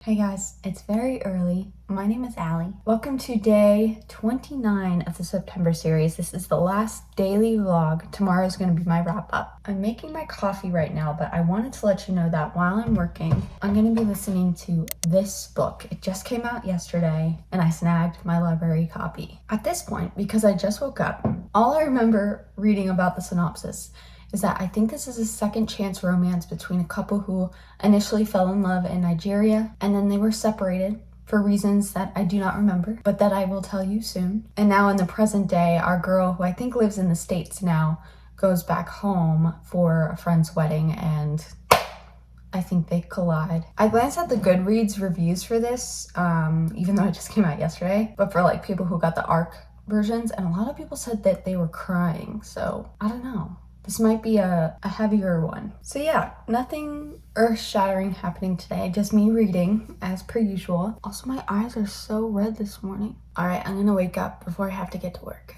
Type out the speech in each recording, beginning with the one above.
Hey guys, it's very early. My name is Allie. Welcome to day 29 of the September series. This is the last daily vlog. Tomorrow is going to be my wrap up. I'm making my coffee right now, but I wanted to let you know that while I'm working, I'm going to be listening to this book. It just came out yesterday and I snagged my library copy. At this point, because I just woke up, all I remember reading about the synopsis is that I think this is a second chance romance between a couple who initially fell in love in Nigeria and then they were separated for reasons that I do not remember, but that I will tell you soon. And now in the present day, our girl, who I think lives in the States now, goes back home for a friend's wedding and I think they collide. I glanced at the Goodreads reviews for this, even though it just came out yesterday, but for like people who got the ARC versions, and a lot of people said that they were crying, so I don't know. This might be a heavier one. So yeah, nothing earth-shattering happening today, just me reading as per usual. Also, my eyes are so red this morning. All right, I'm gonna wake up before I have to get to work.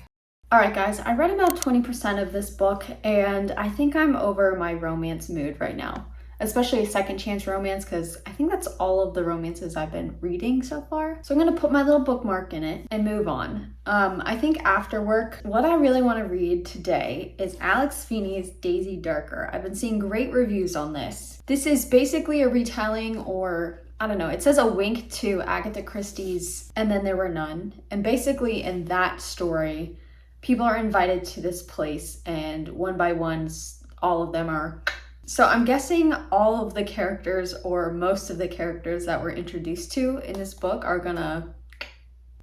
All right, guys, I read about 20% of this book and I think I'm over my romance mood right now, especially a second chance romance, because I think that's all of the romances I've been reading so far. So I'm gonna put my little bookmark in it and move on. I think after work, what I really want to read today is Alex Feeney's Daisy Darker. I've been seeing great reviews on this. This is basically a retelling, or I don't know, it says a wink to Agatha Christie's And Then There Were None. And basically in that story, people are invited to this place and one by one, all of them are. So I'm guessing all of the characters, or most of the characters that we're introduced to in this book, are gonna...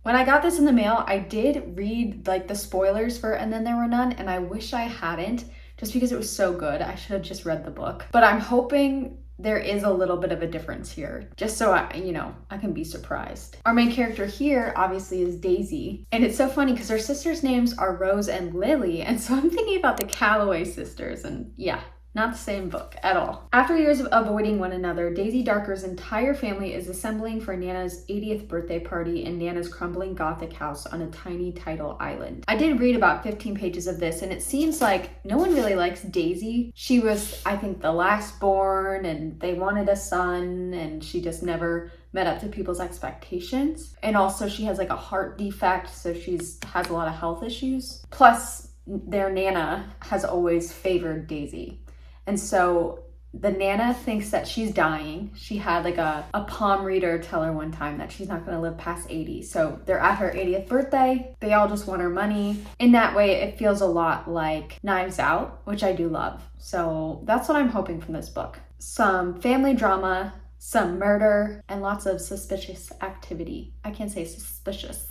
When I got this in the mail, I did read like the spoilers for And Then There Were None, and I wish I hadn't, just because it was so good. I should have just read the book. But I'm hoping there is a little bit of a difference here, just so I can be surprised. Our main character here obviously is Daisy, and it's so funny because her sisters' names are Rose and Lily, and so I'm thinking about the Calloway sisters, and yeah, not the same book at all. After years of avoiding one another, Daisy Darker's entire family is assembling for Nana's 80th birthday party in Nana's crumbling Gothic house on a tiny tidal island. I did read about 15 pages of this, and it seems like no one really likes Daisy. She was, I think, the last born, and they wanted a son, and she just never met up to people's expectations. And also she has like a heart defect, so has a lot of health issues. Plus, their Nana has always favored Daisy. And so the Nana thinks that she's dying. She had like a palm reader tell her one time that she's not gonna live past 80. So they're at her 80th birthday. They all just want her money. In that way, it feels a lot like Knives Out, which I do love. So that's what I'm hoping from this book. Some family drama, some murder, and lots of suspicious activity. I can't say suspicious.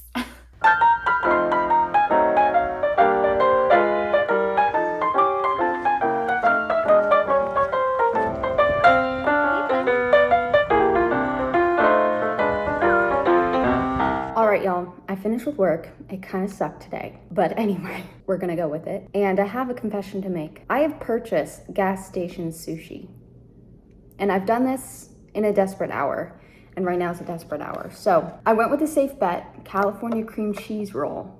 Y'all, I finished with work. It kind of sucked today, but anyway, we're gonna go with it. And I have a confession to make. I have purchased gas station sushi, and I've done this in a desperate hour, and right now it's a desperate hour. So I went with a safe bet: California cream cheese roll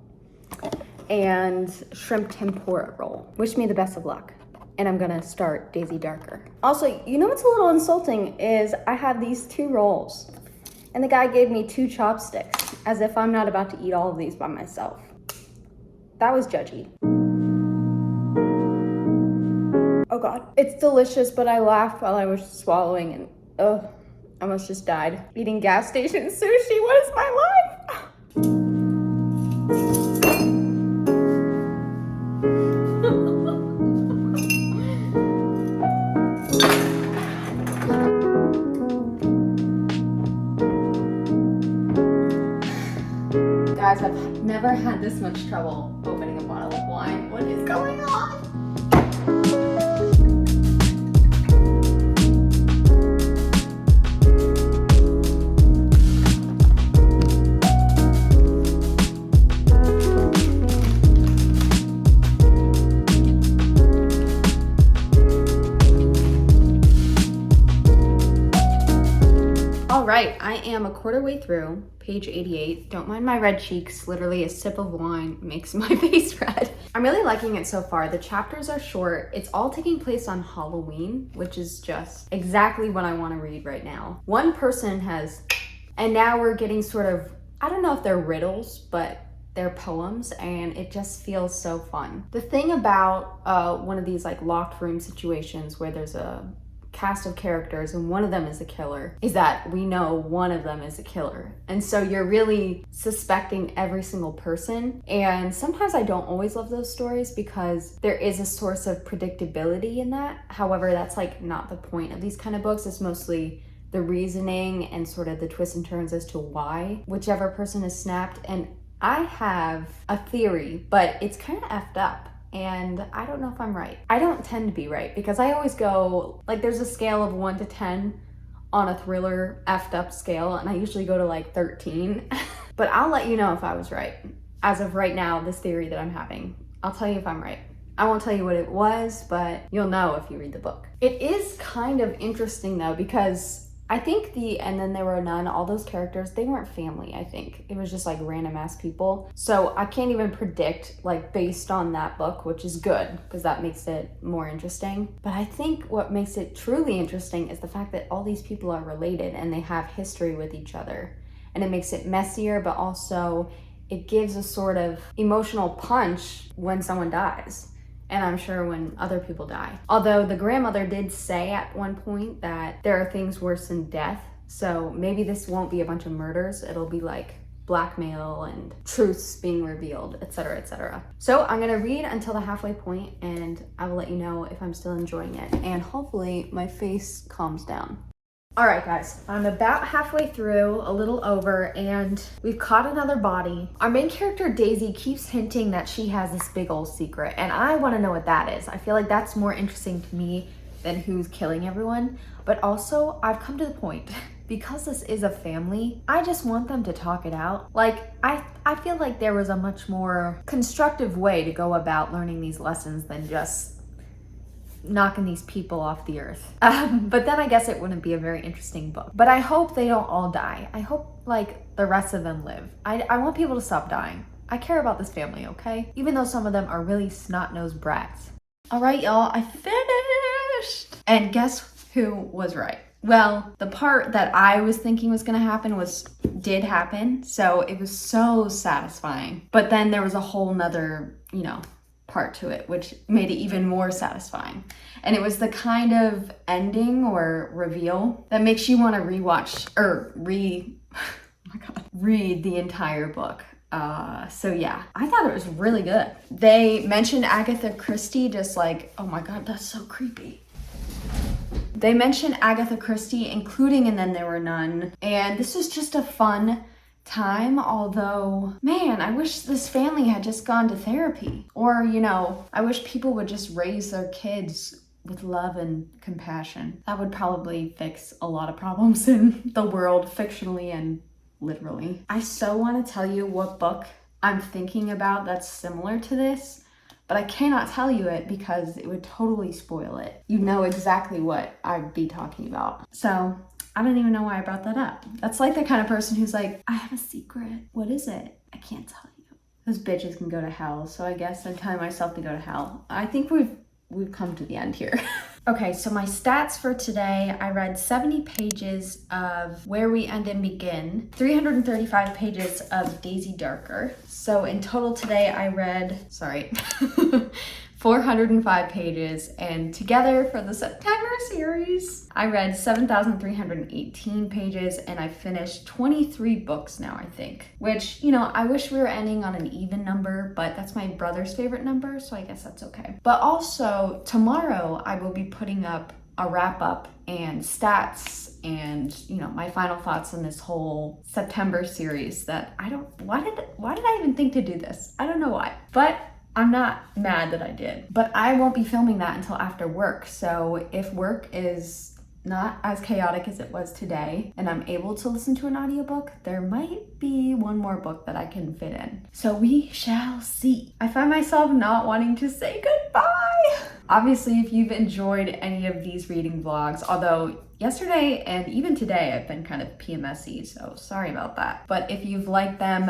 and shrimp tempura roll. Wish me the best of luck. And I'm gonna start Daisy Darker. Also, you know what's a little insulting is I have these 2 rolls, and the guy gave me 2 chopsticks, as if I'm not about to eat all of these by myself. That was judgy. Oh God. It's delicious, but I laughed while I was swallowing and I almost just died. Eating gas station sushi, what is my life? Guys, I've never had this much trouble opening a bottle of wine. What is going on? All right, right, I am a quarter way through, page 88. Don't mind my red cheeks. Literally a sip of wine makes my face red. I'm really liking it so far. The chapters are short. It's all taking place on Halloween, which is just exactly what I want to read right now. One person has, and now we're getting sort of, I don't know if they're riddles, but they're poems, and it just feels so fun. The thing about one of these like locked room situations where there's a cast of characters and one of them is a killer is that we know one of them is a killer, and so you're really suspecting every single person. And sometimes I don't always love those stories because there is a source of predictability in that. However, that's like not the point of these kind of books. It's mostly the reasoning and sort of the twists and turns as to why whichever person is snapped. And I have a theory, but it's kind of effed up. And I don't know if I'm right. I don't tend to be right because I always go, like, there's a scale of 1 to 10 on a thriller effed up scale, and I usually go to like 13. But I'll let you know if I was right. As of right now, this theory that I'm having, I'll tell you if I'm right. I won't tell you what it was, but you'll know if you read the book. It is kind of interesting though, because I think and then there were none, all those characters, they weren't family, I think. It was just like random ass people. So I can't even predict like based on that book, which is good because that makes it more interesting. But I think what makes it truly interesting is the fact that all these people are related and they have history with each other. And it makes it messier, but also it gives a sort of emotional punch when someone dies. And I'm sure when other people die. Although the grandmother did say at one point that there are things worse than death. So maybe this won't be a bunch of murders. It'll be like blackmail and truths being revealed, etc., etc. So I'm gonna read until the halfway point and I will let you know if I'm still enjoying it. And hopefully my face calms down. All right, guys, I'm about halfway through, a little over, and we've caught another body. Our main character, Daisy, keeps hinting that she has this big old secret, and I want to know what that is. I feel like that's more interesting to me than who's killing everyone. But also, I've come to the point, because this is a family, I just want them to talk it out. Like, I feel like there was a much more constructive way to go about learning these lessons than just knocking these people off the earth. But then I guess it wouldn't be a very interesting book. But I hope they don't all die. I hope like the rest of them live. I want people to stop dying. I care about this family, okay? Even though some of them are really snot-nosed brats. All right, y'all, I finished. And guess who was right? Well, the part that I was thinking was gonna happen did happen. So it was so satisfying. But then there was a whole nother, part to it, which made it even more satisfying. And it was the kind of ending or reveal that makes you want to read the entire book. So yeah, I thought it was really good. They mentioned Agatha Christie, just like, oh my God, that's so creepy. They mentioned Agatha Christie, including And Then There Were None. And this was just a fun time, although, man, I wish this family had just gone to therapy. Or, I wish people would just raise their kids with love and compassion. That would probably fix a lot of problems in the world, fictionally and literally. I so want to tell you what book I'm thinking about that's similar to this, but I cannot tell you it because it would totally spoil it. You know exactly what I'd be talking about. So I don't even know why I brought that up. That's like the kind of person who's like, I have a secret. What is it? I can't tell you. Those bitches can go to hell. So I guess I'm telling myself to go to hell. I think we've come to the end here. Okay, so my stats for today, I read 70 pages of Where We End and Begin, 335 pages of Daisy Darker. So in total today, I read, 405 pages, and together for the September series, I read 7,318 pages, and I finished 23 books now, I think. Which, I wish we were ending on an even number, but that's my brother's favorite number, so I guess that's okay. But also, tomorrow I will be putting up a wrap-up and stats and, my final thoughts on this whole September series that why did I even think to do this? I don't know why, but I'm not mad that I did, but I won't be filming that until after work. So if work is not as chaotic as it was today and I'm able to listen to an audiobook, there might be one more book that I can fit in. So we shall see. I find myself not wanting to say goodbye. Obviously, if you've enjoyed any of these reading vlogs, although Yesterday and even today I've been kind of PMSy, so sorry about that. But if you've liked them,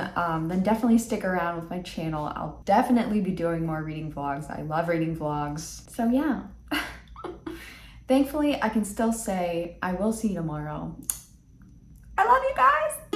then definitely stick around with my channel. I'll definitely be doing more reading vlogs. I love reading vlogs. So yeah. Thankfully, I can still say I will see you tomorrow. I love you guys.